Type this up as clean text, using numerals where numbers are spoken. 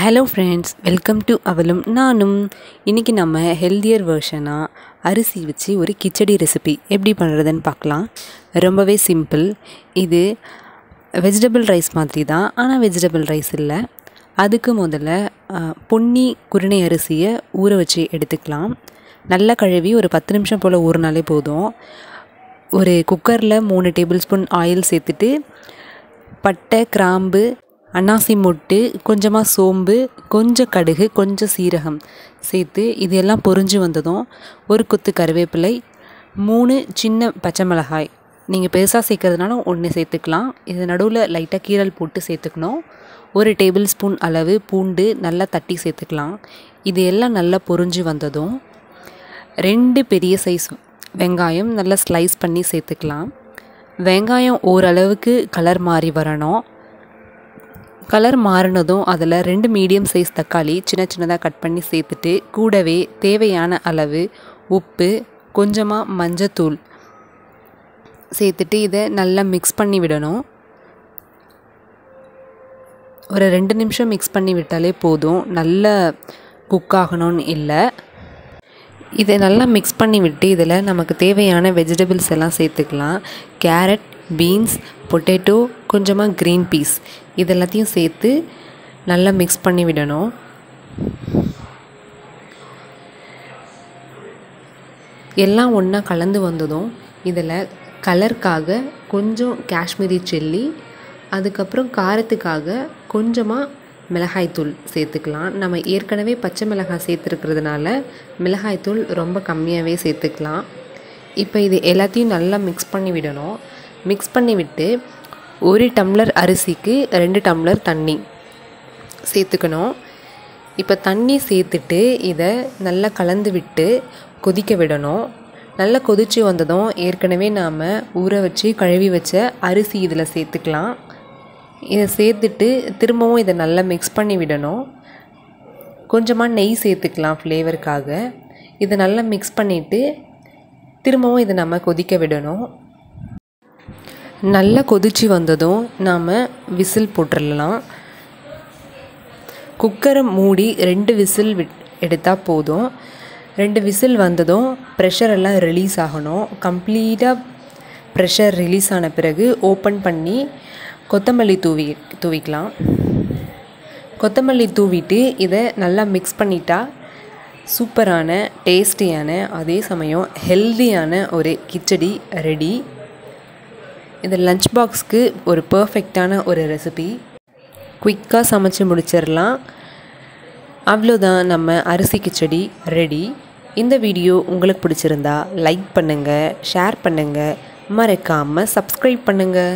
Hello friends, welcome to அவலும் நானும். இன்றைக்கி நம்ம ஹெல்தியர் வெர்ஷனாக அரிசி வச்சு ஒரு கிச்சடி ரெசிபி எப்படி பண்ணுறதுன்னு பார்க்கலாம். ரொம்பவே சிம்பிள். இது வெஜிடபிள் ரைஸ் மாதிரி தான், ஆனால் வெஜிடபிள் ரைஸ் இல்லை. அதுக்கு முதல்ல பொன்னி குருணை அரிசியை ஊற வச்சு எடுத்துக்கலாம். நல்லா கழுவி ஒரு 10 நிமிஷம் போல் ஊறினாலே போதும். ஒரு குக்கரில் 3 டேபிள் ஸ்பூன் ஆயில் சேர்த்துட்டு பட்டை, கிராம்பு, அன்னாசி மொட்டு, கொஞ்சமாக சோம்பு, கொஞ்சம் கடுகு, கொஞ்சம் சீரகம் சேர்த்து இது எல்லாம் பொரிஞ்சு வந்ததும் ஒரு கொத்து கருவேப்பிலை, 3 சின்ன பச்சை மிளகாய், நீங்கள் பெருசாக சேர்க்கறதுனால 1 சேர்த்துக்கலாம். இது நடுவில் லைட்டாக கீரல் போட்டு சேர்த்துக்கணும். 1 டேபிள் ஸ்பூன் அளவு பூண்டு நல்லா தட்டி சேர்த்துக்கலாம். இது எல்லாம் நல்லா பொரிஞ்சு வந்ததும் 2 பெரிய சைஸ் வெங்காயம் நல்லா ஸ்லைஸ் பண்ணி சேர்த்துக்கலாம். வெங்காயம் ஓரளவுக்கு கலர் மாறி வரணும். கலர் மாறினதும் அதில் 2 மீடியம் சைஸ் தக்காளி சின்ன சின்னதாக கட் பண்ணி சேர்த்துட்டு கூடவே தேவையான அளவு உப்பு, கொஞ்சமாக மஞ்சத்தூள் சேர்த்துட்டு இதை நல்லா மிக்ஸ் பண்ணி விடணும். ஒரு 2 நிமிஷம் மிக்ஸ் பண்ணி விட்டாலே போதும், நல்லா குக் ஆகணும்னு இல்லை. இதை நல்லா மிக்ஸ் பண்ணி விட்டு இதில் நமக்கு தேவையான வெஜிடபிள்ஸ் எல்லாம் சேர்த்துக்கலாம். கேரட், பீன்ஸ், பொட்டேட்டோ, கொஞ்சமாக க்ரீன் பீஸ் இதெல்லாத்தையும் சேர்த்து நல்லா மிக்ஸ் பண்ணி விடணும். எல்லாம் ஒன்றா கலந்து வந்ததும் இதில் கலருக்காக கொஞ்சம் காஷ்மீரி சில்லி, அதுக்கப்புறம் காரத்துக்காக கொஞ்சமாக மிளகாய்த்தூள் சேர்த்துக்கலாம். நம்ம ஏற்கனவே பச்சை மிளகாய் சேர்த்துருக்கிறதுனால மிளகாய்த்தூள் ரொம்ப கம்மியாகவே சேர்த்துக்கலாம். இப்போ இது எல்லாத்தையும் நல்லா மிக்ஸ் பண்ணி விடணும். மிக்ஸ் பண்ணி விட்டு 1 டம்ளர் அரிசிக்கு 2 டம்ளர் தண்ணி சேர்த்துக்கணும். இப்போ தண்ணி சேர்த்துட்டு இதை நல்லா கலந்து விட்டு கொதிக்க விடணும். நல்லா கொதித்து வந்ததும் ஏற்கனவே நாம் ஊற வச்சு கழுவி வச்ச அரிசி இதில் சேர்த்துக்கலாம். இதை சேர்த்துட்டு திரும்பவும் இதை நல்லா மிக்ஸ் பண்ணி விடணும். கொஞ்சமாக நெய் சேர்த்துக்கலாம் ஃப்ளேவருக்காக. இதை நல்லா மிக்ஸ் பண்ணிவிட்டு திரும்பவும் இதை நம்ம கொதிக்க விடணும். நல்லா கொதித்து வந்ததும் நாம் விசில் போட்டுடலாம். குக்கரை மூடி 2 விசில் எடுத்தால் போதும். 2 விசில் வந்ததும் ப்ரெஷர் எல்லாம் ரிலீஸ் ஆகணும். கம்ப்ளீட்டாக ப்ரெஷர் ரிலீஸ் ஆன பிறகு ஓப்பன் பண்ணி கொத்தமல்லி தூவிக்கலாம். கொத்தமல்லி தூவிட்டு இதை நல்லா மிக்ஸ் பண்ணிட்டா சூப்பரான, டேஸ்டியான, அதே சமயம் ஹெல்தியான ஒரு கிச்சடி ரெடி. இது லஞ்ச் பாக்ஸ்க்கு ஒரு பர்ஃபெக்டான ஒரு ரெசிபி. குயிக்காக சமைச்சு முடிச்சிடலாம். அவ்வளோதான், நம்ம அரிசி கிச்சடி ரெடி. இந்த வீடியோ உங்களுக்கு பிடிச்சிருந்தா லைக் பண்ணுங்கள், ஷேர் பண்ணுங்கள், மறக்காமல் சப்ஸ்கிரைப் பண்ணுங்கள்.